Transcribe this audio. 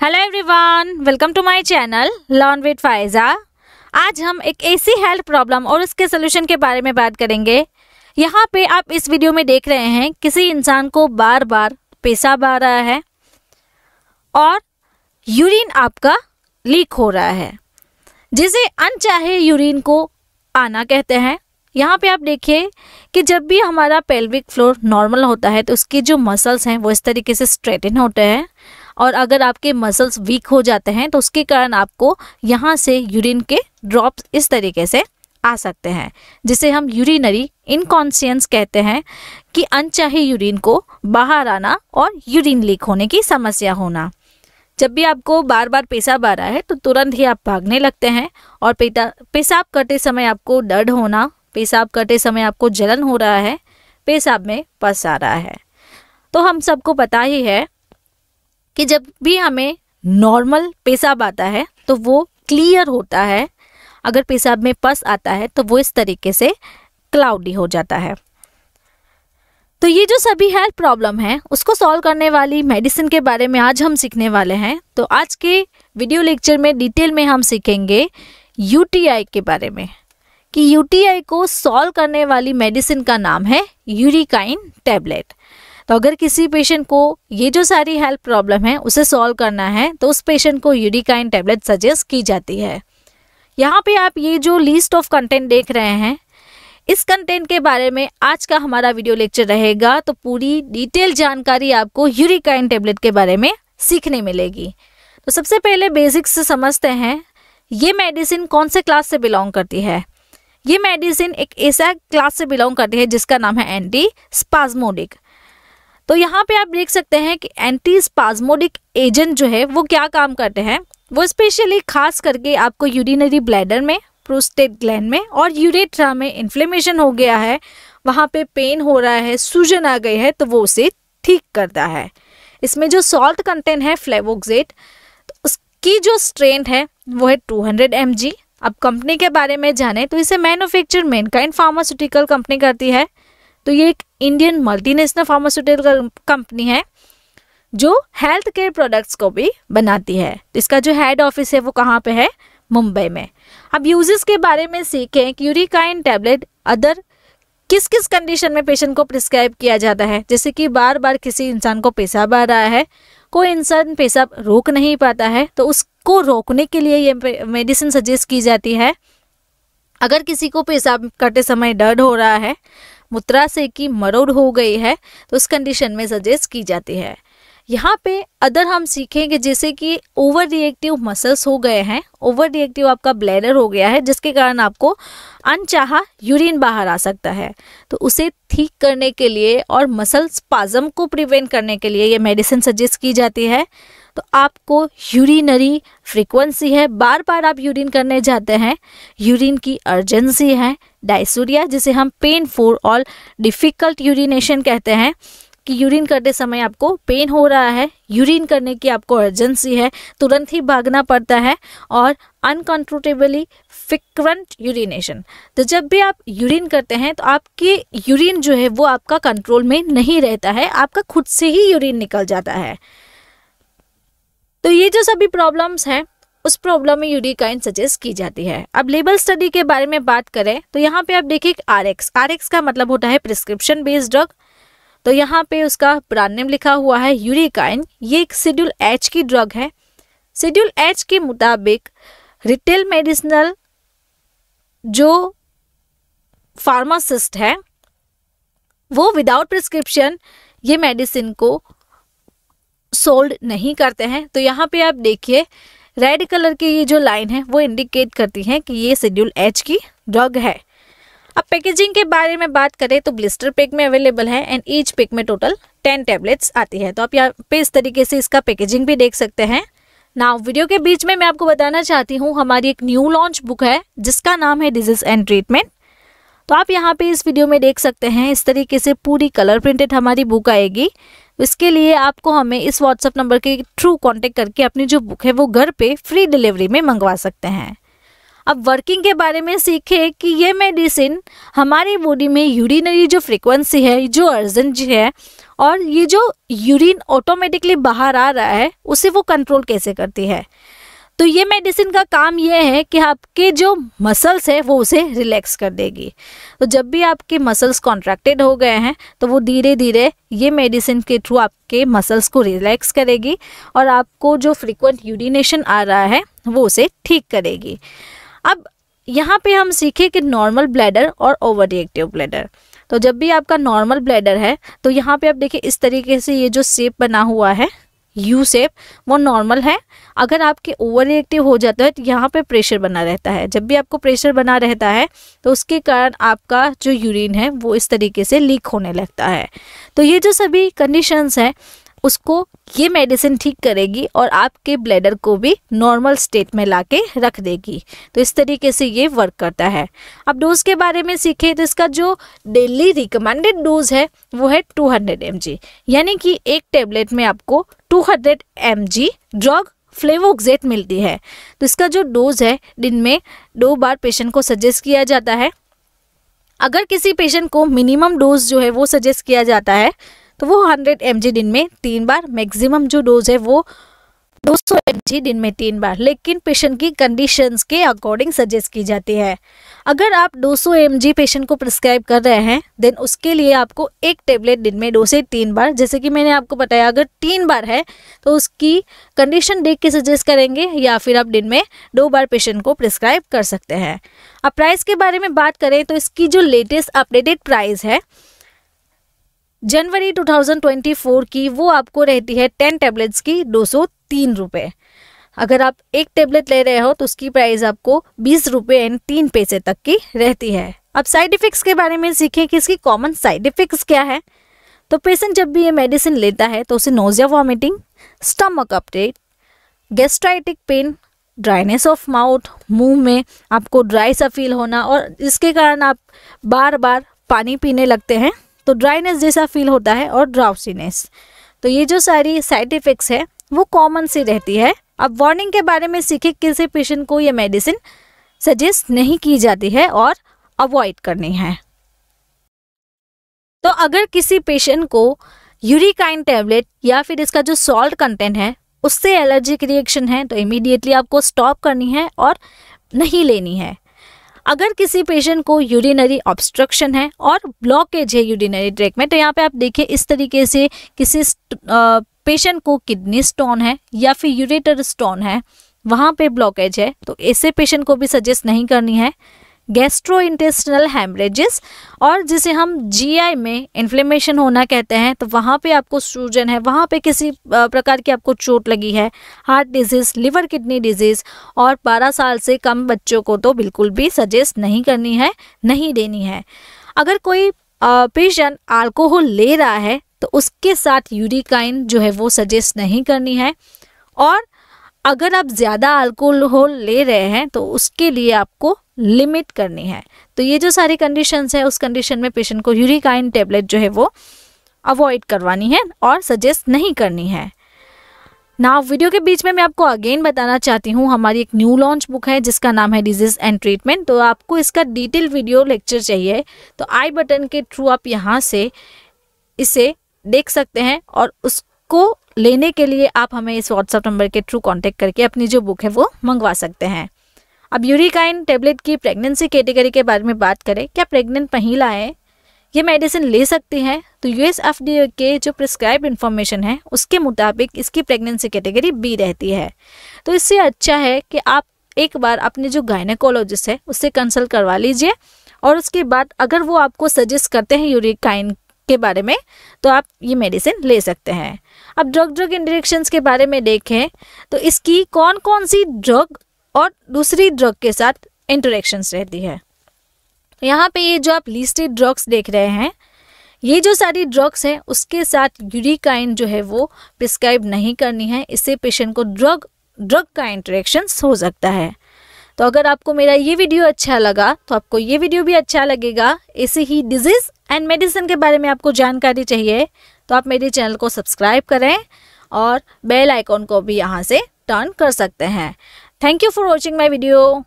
Hello everyone, welcome to my channel learn with Faiza. आज हम एक ऐसी हेल्थ प्रॉब्लम और उसके सोल्यूशन के बारे में बात करेंगे। यहाँ पे आप इस वीडियो में देख रहे हैं किसी इंसान को बार बार पेशाब आ रहा है और यूरिन आपका लीक हो रहा है, जिसे अनचाहे यूरिन को आना कहते हैं। यहाँ पे आप देखिए कि जब भी हमारा पेल्विक फ्लोर नॉर्मल होता है तो उसके जो मसल्स हैं वो इस तरीके से स्ट्रेटन होते हैं, और अगर आपके मसल्स वीक हो जाते हैं तो उसके कारण आपको यहाँ से यूरिन के ड्रॉप्स इस तरीके से आ सकते हैं, जिसे हम यूरिनरी इनकॉन्शियंस कहते हैं, कि अनचाहे यूरिन को बाहर आना और यूरिन लीक होने की समस्या होना। जब भी आपको बार बार पेशाब आ रहा है तो तुरंत ही आप भागने लगते हैं, और पेशाब करते समय आपको दर्द होना, पेशाब करते समय आपको जलन हो रहा है, पेशाब में पस आ रहा है। तो हम सबको पता ही है कि जब भी हमें नॉर्मल पेशाब आता है तो वो क्लियर होता है, अगर पेशाब में पस आता है तो वो इस तरीके से क्लाउडी हो जाता है। तो ये जो सभी हेल्थ प्रॉब्लम है उसको सॉल्व करने वाली मेडिसिन के बारे में आज हम सीखने वाले हैं। तो आज के वीडियो लेक्चर में डिटेल में हम सीखेंगे यूटीआई के बारे में, कि यूटीआई को सॉल्व करने वाली मेडिसिन का नाम है यूरिकाइन टैबलेट। तो अगर किसी पेशेंट को ये जो सारी हेल्थ प्रॉब्लम है उसे सॉल्व करना है तो उस पेशेंट को यूरिकाइन टैबलेट सजेस्ट की जाती है। यहाँ पे आप ये जो लिस्ट ऑफ कंटेंट देख रहे हैं, इस कंटेंट के बारे में आज का हमारा वीडियो लेक्चर रहेगा। तो पूरी डिटेल जानकारी आपको यूरिकाइन टैबलेट के बारे में सीखने मिलेगी। तो सबसे पहले बेसिक्स से समझते हैं, ये मेडिसिन कौन से क्लास से बिलोंग करती है। ये मेडिसिन एक ऐसा क्लास से बिलोंग करती है जिसका नाम है एंटी स्पाज्मोडिक। तो यहाँ पे आप देख सकते हैं कि एंटी स्पाज्मोडिक एजेंट जो है वो क्या काम करते हैं। वो स्पेशली खास करके आपको यूरिनरी ब्लैडर में, प्रोस्टेट ग्लैंड में और यूरेथ्रा में इन्फ्लेमेशन हो गया है, वहाँ पे पेन हो रहा है, सूजन आ गई है, तो वो उसे ठीक करता है। इसमें जो सॉल्ट कंटेंट है फ्लेवोक्सेट, तो उसकी जो स्ट्रेंथ है वो है 200 mg। अब कंपनी के बारे में जाने तो इसे मैन्युफैक्चर मैनकाइंड फार्मास्यूटिकल कंपनी करती है। तो ये एक इंडियन मल्टीनेशनल फार्मास्यूटिकल कंपनी है जो हेल्थ केयर प्रोडक्ट्स को भी बनाती है। तो इसका जो हेड ऑफिस है वो कहाँ पे है? मुंबई में। अब यूजेस के बारे में सीखें कि यूरिकाइन टैबलेट अदर किस किस कंडीशन में पेशेंट को प्रिस्क्राइब किया जाता है। जैसे कि बार बार किसी इंसान को पेशाब आ रहा है, कोई इंसान पेशाब रोक नहीं पाता है, तो उसको रोकने के लिए ये मेडिसिन सजेस्ट की जाती है। अगर किसी को पेशाब करते समय दर्द हो रहा है, मूत्राशय की मरोड़ हो गई है, तो उस कंडीशन में सजेस्ट की जाती है। यहाँ पे अदर हम सीखेंगे जैसे कि ओवर रिएक्टिव मसल्स हो गए हैं, ओवर रिएक्टिव आपका ब्लैडर हो गया है, जिसके कारण आपको अनचाहा यूरिन बाहर आ सकता है। तो उसे ठीक करने के लिए और मसल स्पाज्म को प्रिवेंट करने के लिए ये मेडिसिन सजेस्ट की जाती है। तो आपको यूरिनरी फ्रीक्वेंसी है, बार बार आप यूरिन करने जाते हैं, यूरिन की अर्जेंसी है, डायसूरिया जिसे हम पेनफुल और डिफिकल्ट यूरिनेशन कहते हैं, कि यूरिन करते समय आपको पेन हो रहा है, यूरिन करने की आपको अर्जेंसी है, तुरंत ही भागना पड़ता है, और अनकंट्रोलेबली फ्रीक्वेंट यूरिनेशन। तो जब भी आप यूरिन करते हैं तो आपके यूरिन जो है वो आपका कंट्रोल में नहीं रहता है, आपका खुद से ही यूरिन निकल जाता है। तो ये जो सभी प्रॉब्लम्स हैं उस प्रॉब्लम में यूरिकाइन सजेस्ट की जाती है। अब लेबल स्टडी के बारे में बात करें तो यहाँ पे आप देखिए आरएक्स का मतलब होता है प्रिस्क्रिप्शन बेस्ड ड्रग। तो यहाँ पे उसका ब्रांड नेम लिखा हुआ है यूरिकाइन। ये एक शेड्यूल एच की ड्रग है। शेड्यूल एच के मुताबिक रिटेल मेडिसिनल जो फार्मासिस्ट है वो विदाउट प्रिस्क्रिप्शन ये मेडिसिन को सोल्ड नहीं करते हैं। तो यहाँ पे आप देखिए रेड कलर की ये जो लाइन है वो इंडिकेट करती है कि ये शेड्यूल एच की ड्रग है। अब पैकेजिंग के बारे में बात करें तो ब्लिस्टर पैक में अवेलेबल है, एंड ईच पैक में टोटल 10 टैबलेट्स आती है। तो आप यहाँ पे इस तरीके से इसका पैकेजिंग भी देख सकते हैं। नाउ वीडियो के बीच में मैं आपको बताना चाहती हूँ हमारी एक न्यू लॉन्च बुक है जिसका नाम है डिजीज एंड ट्रीटमेंट। तो आप यहाँ पे इस वीडियो में देख सकते हैं इस तरीके से पूरी कलर प्रिंटेड हमारी बुक आएगी। इसके लिए आपको हमें इस व्हाट्सएप नंबर के थ्रू कांटेक्ट करके अपनी जो बुक है वो घर पे फ्री डिलीवरी में मंगवा सकते हैं। अब वर्किंग के बारे में सीखे कि ये मेडिसिन हमारी बॉडी में यूरिनरी जो फ्रीक्वेंसी है, जो अर्जेंट है, और ये जो यूरिन ऑटोमेटिकली बाहर आ रहा है उसे वो कंट्रोल कैसे करती है। तो ये मेडिसिन का काम ये है कि आपके जो मसल्स है वो उसे रिलैक्स कर देगी। तो जब भी आपके मसल्स कॉन्ट्रैक्टेड हो गए हैं तो वो धीरे धीरे ये मेडिसिन के थ्रू आपके मसल्स को रिलैक्स करेगी और आपको जो फ्रीक्वेंट यूरिनेशन आ रहा है वो उसे ठीक करेगी। अब यहाँ पे हम सीखे कि नॉर्मल ब्लैडर और ओवर रिएक्टिव ब्लैडर। तो जब भी आपका नॉर्मल ब्लैडर है तो यहाँ पे आप देखिए इस तरीके से ये जो शेप बना हुआ है यू शेप, वो नॉर्मल है। अगर आपके ओवर रिएक्टिव हो जाता है तो यहाँ पे प्रेशर बना रहता है। जब भी आपको प्रेशर बना रहता है तो उसके कारण आपका जो यूरिन है वो इस तरीके से लीक होने लगता है। तो ये जो सभी कंडीशंस हैं उसको ये मेडिसिन ठीक करेगी और आपके ब्लैडर को भी नॉर्मल स्टेट में लाके रख देगी। तो इस तरीके से ये वर्क करता है। अब डोज के बारे में सीखे तो इसका जो डेली रिकमेंडेड डोज है वो है 200 mg, यानी कि एक टेबलेट में आपको 200 mg ड्रग फ्लेवोक्सेट मिलती है। तो इसका जो डोज है दिन में 2 बार पेशेंट को सजेस्ट किया जाता है। अगर किसी पेशेंट को मिनिमम डोज जो है वो सजेस्ट किया जाता है तो वो 100 mg दिन में 3 बार, मैक्सिमम जो डोज है वो 200 mg दिन में 3 बार, लेकिन पेशेंट की कंडीशंस के अकॉर्डिंग सजेस्ट की जाती है। अगर आप 200 mg पेशेंट को प्रिस्क्राइब कर रहे हैं देन उसके लिए आपको एक टेबलेट दिन में 2 से 3 बार, जैसे कि मैंने आपको बताया, अगर 3 बार है तो उसकी कंडीशन देख के सजेस्ट करेंगे या फिर आप दिन में 2 बार पेशेंट को प्रिस्क्राइब कर सकते हैं। अब प्राइस के बारे में बात करें तो इसकी जो लेटेस्ट अपडेटेड प्राइस है जनवरी 2024 की वो आपको रहती है 10 टैबलेट्स की 203 रुपये। अगर आप एक टेबलेट ले रहे हो तो उसकी प्राइस आपको 20 रुपये एंड 3 पैसे तक की रहती है। अब साइड इफेक्ट्स के बारे में सीखें कि इसकी कॉमन साइड इफेक्ट्स क्या है। तो पेशेंट जब भी ये मेडिसिन लेता है तो उसे nausea, vomiting, stomach upset, gastritic pain, dryness of mouth, मुंह में आपको ड्राई सा फील होना और इसके कारण आप बार बार पानी पीने लगते हैं तो ड्राइनेस जैसा फील होता है, और ड्राउसीनेस। तो ये जो सारी साइड इफ़ेक्ट्स है वो कॉमन सी रहती है। अब वार्निंग के बारे में सीखे किसी पेशेंट को ये मेडिसिन सजेस्ट नहीं की जाती है और अवॉइड करनी है। तो अगर किसी पेशेंट को यूरिकाइन टैबलेट या फिर इसका जो सॉल्ट कंटेंट है उससे एलर्जिक रिएक्शन है तो इमीडिएटली आपको स्टॉप करनी है और नहीं लेनी है। अगर किसी पेशेंट को यूरिनरी ऑब्स्ट्रक्शन है और ब्लॉकेज है यूरिनरी ट्रैक्ट में, तो यहाँ पे आप देखिए इस तरीके से किसी पेशेंट को किडनी स्टोन है या फिर यूरेटर स्टोन है, वहाँ पे ब्लॉकेज है, तो ऐसे पेशेंट को भी सजेस्ट नहीं करनी है। गैस्ट्रोइंटेस्टिनल हेमरेजेस और जिसे हम जीआई में इन्फ्लेमेशन होना कहते हैं, तो वहाँ पे आपको सूजन है, वहाँ पे किसी प्रकार की आपको चोट लगी है, heart disease, liver kidney disease, और 12 साल से कम बच्चों को तो बिल्कुल भी सजेस्ट नहीं करनी है, नहीं देनी है। अगर कोई पेशेंट अल्कोहल ले रहा है तो उसके साथ यूरिकाइन जो है वो सजेस्ट नहीं करनी है, और अगर आप ज़्यादा अल्कोहल ले रहे हैं तो उसके लिए आपको लिमिट करनी है। तो ये जो सारी कंडीशंस है उस कंडीशन में पेशेंट को यूरिकाइन टेबलेट जो है वो अवॉइड करवानी है और सजेस्ट नहीं करनी है। ना वीडियो के बीच में मैं आपको अगेन बताना चाहती हूँ, हमारी एक न्यू लॉन्च बुक है जिसका नाम है डिजीज़ एंड ट्रीटमेंट। तो आपको इसका डिटेल वीडियो लेक्चर चाहिए तो आई बटन के थ्रू आप यहाँ से इसे देख सकते हैं, और उसको लेने के लिए आप हमें इस व्हाट्सएप नंबर के थ्रू कांटेक्ट करके अपनी जो बुक है वो मंगवा सकते हैं। अब यूरिकाइन टेबलेट की प्रेगनेंसी कैटेगरी के बारे में बात करें, क्या प्रेग्नेंट महिलाएं ये मेडिसिन ले सकती हैं? तो यूएस एफडीए के जो प्रिस्क्राइब इन्फॉर्मेशन है उसके मुताबिक इसकी प्रेगनेंसी कैटेगरी बी रहती है। तो इससे अच्छा है कि आप एक बार अपने जो गायनेकोलॉजिस्ट है उससे कंसल्ट करवा लीजिए, और उसके बाद अगर वो आपको सजेस्ट करते हैं यूरिकाइन के बारे में तो आप ये मेडिसिन ले सकते हैं। अब ड्रग इंटरेक्शंस के बारे में देखें तो इसकी कौन कौन सी ड्रग और दूसरी ड्रग के साथ इंटरेक्शंस रहती है। यहाँ पे ये जो आप लिस्टेड ड्रग्स देख रहे हैं, ये जो सारी ड्रग्स हैं उसके साथ यूरिकाइन जो है वो प्रिस्क्राइब नहीं करनी है, इससे पेशेंट को ड्रग का इंटरेक्शंस हो सकता है। तो अगर आपको मेरा ये वीडियो अच्छा लगा तो आपको ये वीडियो भी अच्छा लगेगा। ऐसे ही डिजीज़ एंड मेडिसिन के बारे में आपको जानकारी चाहिए तो आप मेरे चैनल को सब्सक्राइब करें और बेल आइकॉन को भी यहाँ से टर्न कर सकते हैं। Thank you for watching my video.